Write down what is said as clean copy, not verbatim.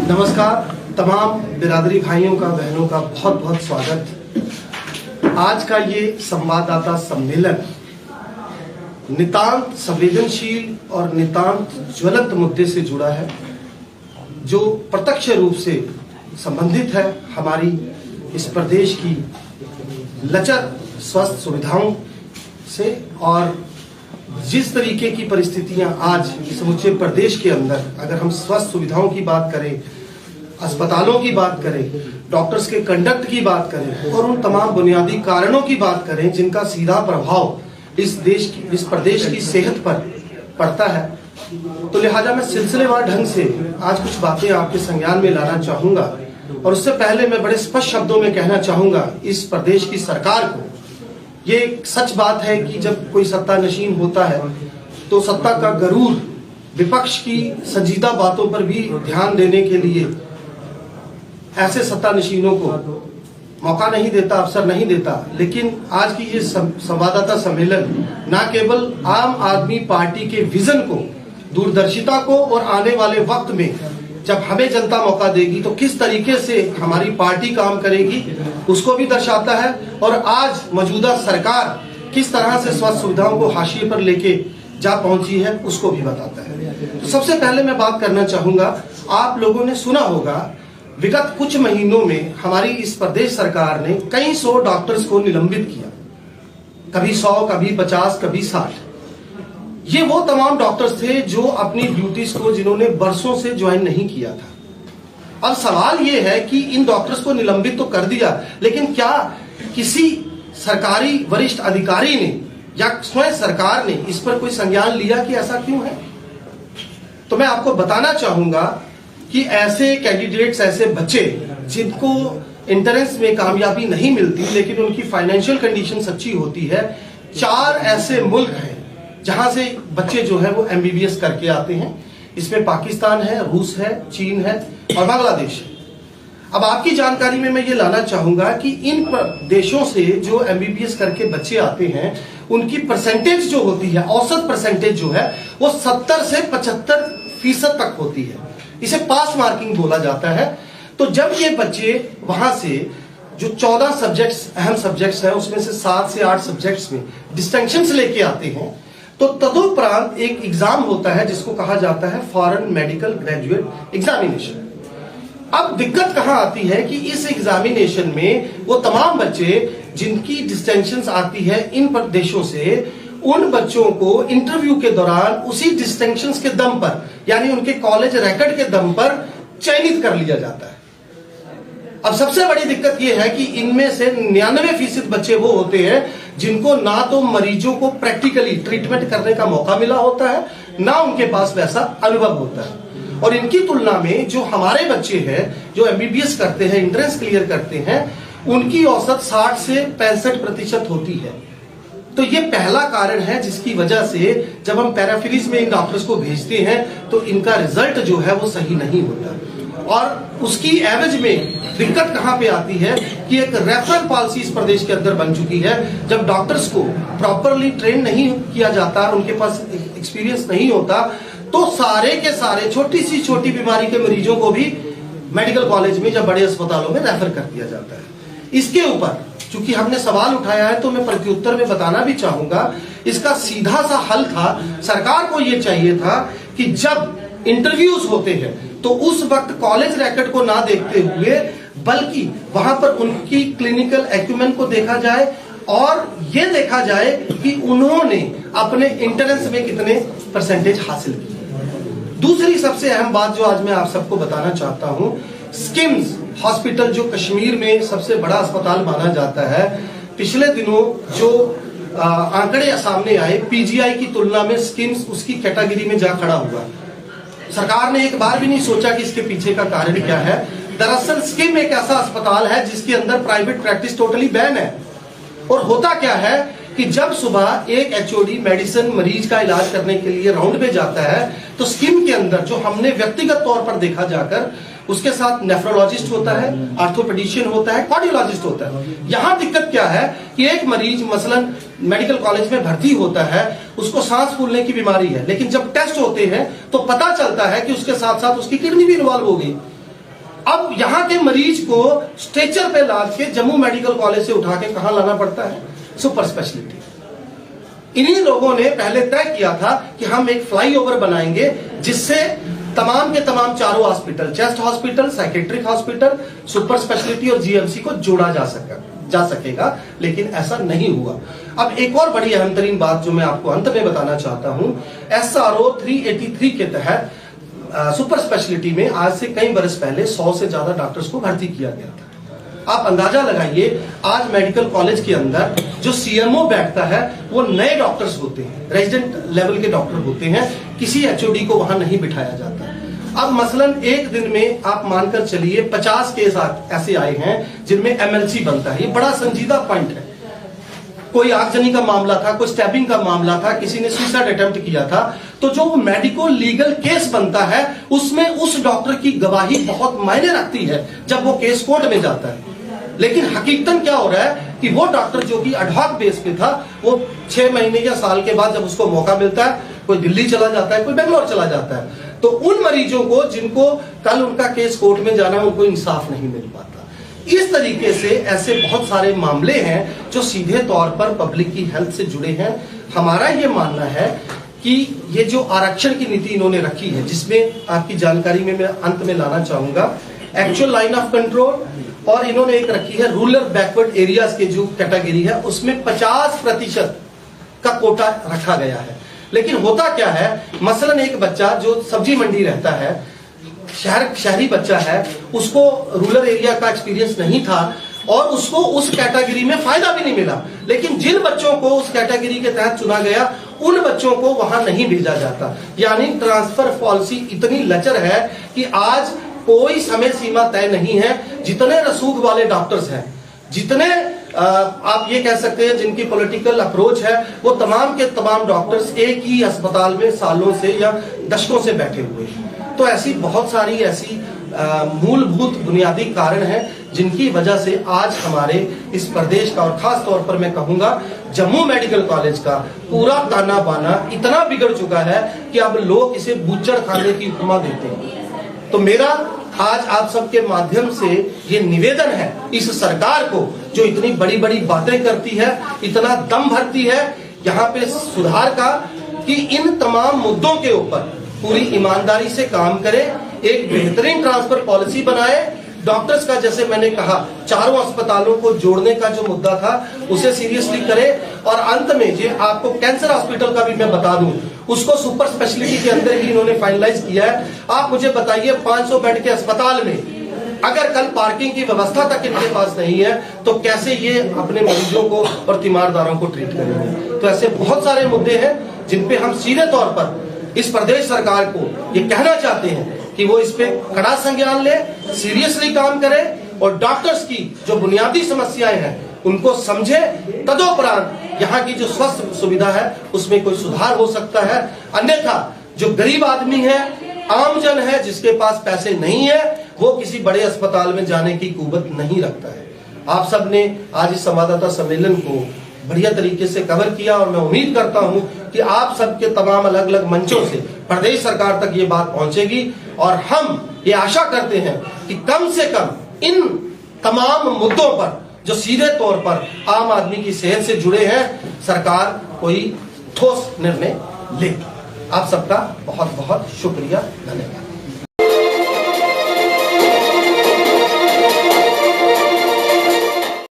नमस्कार तमाम बिरादरी भाइयों का बहनों का बहुत बहुत स्वागत। आज का ये संवाददाता सम्मेलन नितांत संवेदनशील और नितांत ज्वलंत मुद्दे से जुड़ा है, जो प्रत्यक्ष रूप से संबंधित है हमारी इस प्रदेश की लचर स्वास्थ्य सुविधाओं से। और जिस तरीके की परिस्थितियां आज समूचे प्रदेश के अंदर, अगर हम स्वास्थ्य सुविधाओं की बात करें, अस्पतालों की बात करें, डॉक्टर्स के कंडक्ट की बात करें और उन तमाम बुनियादी कारणों की बात करें जिनका सीधा प्रभाव इस प्रदेश की सेहत पर पड़ता है, तो लिहाजा मैं सिलसिलेवार ढंग से आज कुछ बातें आपके संज्ञान में लाना चाहूंगा। और उससे पहले मैं बड़े स्पष्ट शब्दों में कहना चाहूंगा इस प्रदेश की सरकार को, ये सच बात है कि जब कोई सत्ता नशीन होता है तो सत्ता का गरूर विपक्ष की संजीदा बातों पर भी ध्यान देने के लिए ऐसे सत्ता नशीनों को मौका नहीं देता, अवसर नहीं देता। लेकिन आज की ये संवाददाता सम्मेलन न केवल आम आदमी पार्टी के विजन को, दूरदर्शिता को और आने वाले वक्त में जब हमें जनता मौका देगी तो किस तरीके से हमारी पार्टी काम करेगी उसको भी दर्शाता है, और आज मौजूदा सरकार किस तरह से स्वास्थ्य सुविधाओं को हाशिए पर लेके जा पहुंची है उसको भी बताता है। तो सबसे पहले मैं बात करना चाहूंगा, आप लोगों ने सुना होगा विगत कुछ महीनों में हमारी इस प्रदेश सरकार ने कई सौ डॉक्टर्स को निलंबित किया, कभी 100, कभी 50, कभी 60। ये वो तमाम डॉक्टर्स थे जो अपनी ड्यूटीज को जिन्होंने बरसों से ज्वाइन नहीं किया था। अब सवाल ये है कि इन डॉक्टर्स को निलंबित तो कर दिया, लेकिन क्या किसी सरकारी वरिष्ठ अधिकारी ने या स्वयं सरकार ने इस पर कोई संज्ञान लिया कि ऐसा क्यों है? तो मैं आपको बताना चाहूंगा कि ऐसे कैंडिडेट्स, ऐसे बच्चे जिनको एंट्रेंस में कामयाबी नहीं मिलती लेकिन उनकी फाइनेंशियल कंडीशन अच्छी होती है, 4 ऐसे मुल्क हैं जहां से बच्चे जो है वो एमबीबीएस करके आते हैं। इसमें पाकिस्तान है, रूस है, चीन है और बांग्लादेश है। अब आपकी जानकारी में मैं ये लाना चाहूंगा कि इन देशों से जो एमबीबीएस करके बच्चे आते हैं उनकी परसेंटेज जो होती है, औसत परसेंटेज जो है वो 70 से 75% तक होती है। इसे पास मार्किंग बोला जाता है। तो जब ये बच्चे वहां से जो 14 सब्जेक्ट्स, अहम सब्जेक्ट्स हैं, उसमें से 7 से 8 सब्जेक्ट्स में डिस्टिंक्शंस लेके आते हैं, तो तदुपरांत एक एग्जाम होता है जिसको कहा जाता है फॉरेन मेडिकल ग्रेजुएट एग्जामिनेशन। अब दिक्कत कहां आती है कि इस एग्जामिनेशन में वो तमाम बच्चे जिनकी डिस्टिंक्शंस आती है इन देशों से, उन बच्चों को इंटरव्यू के दौरान उसी डिस्टिंक्शंस के दम पर, यानी उनके कॉलेज रिकॉर्ड के दम पर चयनित कर लिया जाता है। अब सबसे बड़ी दिक्कत यह है कि इनमें से 99% बच्चे वो होते हैं जिनको ना तो मरीजों को प्रैक्टिकली ट्रीटमेंट करने का मौका मिला होता है, ना उनके पास वैसा अनुभव होता है। और इनकी तुलना में जो हमारे बच्चे हैं जो एमबीबीएस करते हैं, एंट्रेंस क्लियर करते हैं, उनकी औसत 60 से 65% होती है। तो ये पहला कारण है जिसकी वजह से जब हम पैराफिलीज में इन डॉक्टर्स को भेजते हैं तो इनका रिजल्ट जो है वो सही नहीं होता। और उसकी एवरेज में दिक्कत कहां पे आती है कि एक रेफरल पॉलिसी इस प्रदेश के अंदर बन चुकी है। जब डॉक्टर्स को प्रॉपरली ट्रेन नहीं किया जाता, उनके पास एक्सपीरियंस नहीं होता, तो सारे के सारे छोटी सी छोटी बीमारी के मरीजों को भी मेडिकल कॉलेज में या बड़े अस्पतालों में रेफर कर दिया जाता है। इसके ऊपर चूंकि हमने सवाल उठाया है तो मैं प्रत्युत्तर में बताना भी चाहूंगा, इसका सीधा सा हल था, सरकार को यह चाहिए था कि जब इंटरव्यूज होते हैं तो उस वक्त कॉलेज रिकॉर्ड को ना देखते हुए बल्कि वहां पर उनकी क्लिनिकल एक्यूमेंट को देखा जाए और यह देखा जाए कि उन्होंने अपने एंट्रेंस में कितने परसेंटेज हासिल किए। दूसरी सबसे अहम बात जो आज मैं आप सबको बताना चाहता हूं, स्किम्स हॉस्पिटल जो कश्मीर में सबसे बड़ा अस्पताल माना जाता है, पिछले दिनों जो आंकड़े सामने आए, पीजीआई की तुलना में स्किम्स उसकी कैटेगरी में जा खड़ा हुआ। सरकार ने एक बार भी नहीं सोचा कि इसके पीछे का कारण क्या है। दरअसल स्किम एक ऐसा अस्पताल है जिसके अंदर प्राइवेट प्रैक्टिस टोटली बैन है। और होता क्या है कि जब सुबह एक एचओडी मेडिसिन मरीज का इलाज करने के लिए राउंड पे जाता है तो स्किम के अंदर जो हमने व्यक्तिगत तौर पर देखा जाकर, उसके साथ नेफ्रोलॉजिस्ट होता है, ऑर्थोपेडिशियन होता है, कार्डियोलॉजिस्ट होता है। यहां दिक्कत क्या है कि एक मरीज मसलन मेडिकल कॉलेज में भर्ती होता है, उसको सांस फूलने की बीमारी है, लेकिन जब टेस्ट होते हैं तो पता चलता है कि उसके साथ साथ उसकी किडनी भी इन्वॉल्व हो गई। अब यहां के मरीज को स्ट्रेचर पे लाद के जम्मू मेडिकल कॉलेज से उठा के कहां लाना पड़ता है? Super speciality. इन्हीं लोगों ने पहले तय किया था कि हम एक फ्लाईओवर बनाएंगे जिससे तमाम के तमाम चारों hospital, chest hospital, psychiatric hospital, super speciality और जीएमसी को जोड़ा जा सकेगा, लेकिन ऐसा नहीं हुआ। अब एक और बड़ी अहम तरीन बात जो मैं आपको अंत में बताना चाहता हूं, SRO 383 के तहत सुपर स्पेशलिटी में आज से कई बरस पहले 100 से ज्यादा डॉक्टर्स को भर्ती किया गया था। आप अंदाजा लगाइए, आज मेडिकल कॉलेज के अंदर जो CMO बैठता है वो नए डॉक्टर्स होते हैं, रेजिडेंट लेवल के डॉक्टर होते हैं, किसी HOD को वहां नहीं बिठाया जाता। अब मसलन एक दिन में आप मानकर चलिए 50 केस ऐसे आए हैं जिनमें MLC बनता है। ये बड़ा संजीदा पॉइंट है। कोई आगजनी का मामला था, कोई स्टैबिंग का मामला था, किसी ने सुसाइड अटेम्प्ट किया था, तो जो मेडिको लीगल केस बनता है उसमें उस डॉक्टर की गवाही बहुत मायने रखती है जब वो केस कोर्ट में जाता है। लेकिन हकीकतन क्या हो रहा है कि वो डॉक्टर जो कि एडहॉक बेस पे था, वो 6 महीने या साल के बाद जब उसको मौका मिलता है, कोई दिल्ली चला जाता है, कोई बेंगलोर चला जाता है। तो उन मरीजों को जिनको कल उनका केस कोर्ट में जाना, उनको इंसाफ नहीं मिल पाता। इस तरीके से ऐसे बहुत सारे मामले हैं जो सीधे तौर पर पब्लिक की हेल्थ से जुड़े हैं। हमारा ये मानना है कि ये जो आरक्षण की नीति इन्होंने रखी है, जिसमें आपकी जानकारी में मैं अंत में लाना चाहूंगा एक्चुअल लाइन ऑफ कंट्रोल, और इन्होंने एक रखी है रूरल बैकवर्ड एरियाज के जो कैटेगरी है उसमें 50% का कोटा रखा गया है। लेकिन होता क्या है, मसलन एक बच्चा जो सब्जी मंडी रहता है, शहरी बच्चा है, उसको रूरल एरिया का एक्सपीरियंस नहीं था और उसको उस कैटेगरी में फायदा भी नहीं मिला। लेकिन जिन बच्चों को उस कैटेगरी के तहत चुना गया, उन बच्चों को वहां नहीं भेजा जाता। यानी ट्रांसफर पॉलिसी इतनी लचर है कि आज कोई समय सीमा तय नहीं है। जितने रसूख वाले डॉक्टर्स हैं, जितने आप ये कह सकते हैं जिनकी पॉलिटिकल अप्रोच है, वो तमाम के तमाम डॉक्टर्स एक ही अस्पताल में सालों से या दशकों से बैठे हुए हैं। तो ऐसी बहुत सारी ऐसी मूलभूत बुनियादी कारण हैं जिनकी वजह से आज हमारे इस प्रदेश का और खास तौर पर मैं कहूंगा जम्मू मेडिकल कॉलेज का पूरा ताना बाना इतना बिगड़ चुका है कि अब लोग इसे बूचड़ खाने की उपमा देते हैं। तो मेरा आज आप सबके माध्यम से ये निवेदन है इस सरकार को, जो इतनी बड़ी बड़ी बातें करती है, इतना दम भरती है यहाँ पे सुधार का, कि इन तमाम मुद्दों के ऊपर पूरी ईमानदारी से काम करे, एक बेहतरीन ट्रांसफर पॉलिसी बनाए। डॉक्टर्स का, जैसे मैंने कहा, चारों अस्पतालों को जोड़ने का जो मुद्दा था उसे सीरियसली करे। और अंत में जो आपको कैंसर हॉस्पिटल का भी मैं बता दूं, उसको सुपर स्पेशलिटी के अंदर ही इन्होंने फाइनलाइज किया है। आप मुझे बताइए, 500 बेड के अस्पताल में अगर कल पार्किंग की व्यवस्था तक इनके पास नहीं है तो कैसे ये अपने मरीजों को और तीमारदारों को ट्रीट करेंगे? तो ऐसे बहुत सारे मुद्दे हैं जिन पे हम सीधे तौर पर इस प्रदेश सरकार को ये कहना चाहते हैं कि वो इस पे कड़ा संज्ञान ले, सीरियसली काम करे और डॉक्टर्स की जो बुनियादी समस्याएं हैं उनको समझे। तदोपरांत यहाँ की जो स्वास्थ्य सुविधा है उसमें कोई सुधार हो सकता है। अन्यथा जो गरीब आदमी है, आमजन है, जिसके पास पैसे नहीं है, वो किसी बड़े अस्पताल में जाने की कुवत नहीं रखता है। आप सब ने आज इस संवाददाता सम्मेलन को बढ़िया तरीके से कवर किया और मैं उम्मीद करता हूं कि आप सबके तमाम अलग अलग मंचों से प्रदेश सरकार तक ये बात पहुंचेगी और हम ये आशा करते हैं कि कम से कम इन तमाम मुद्दों पर जो सीधे तौर पर आम आदमी की सेहत से जुड़े हैं, सरकार कोई ठोस निर्णय ले। आप सबका बहुत बहुत शुक्रिया, धन्यवाद।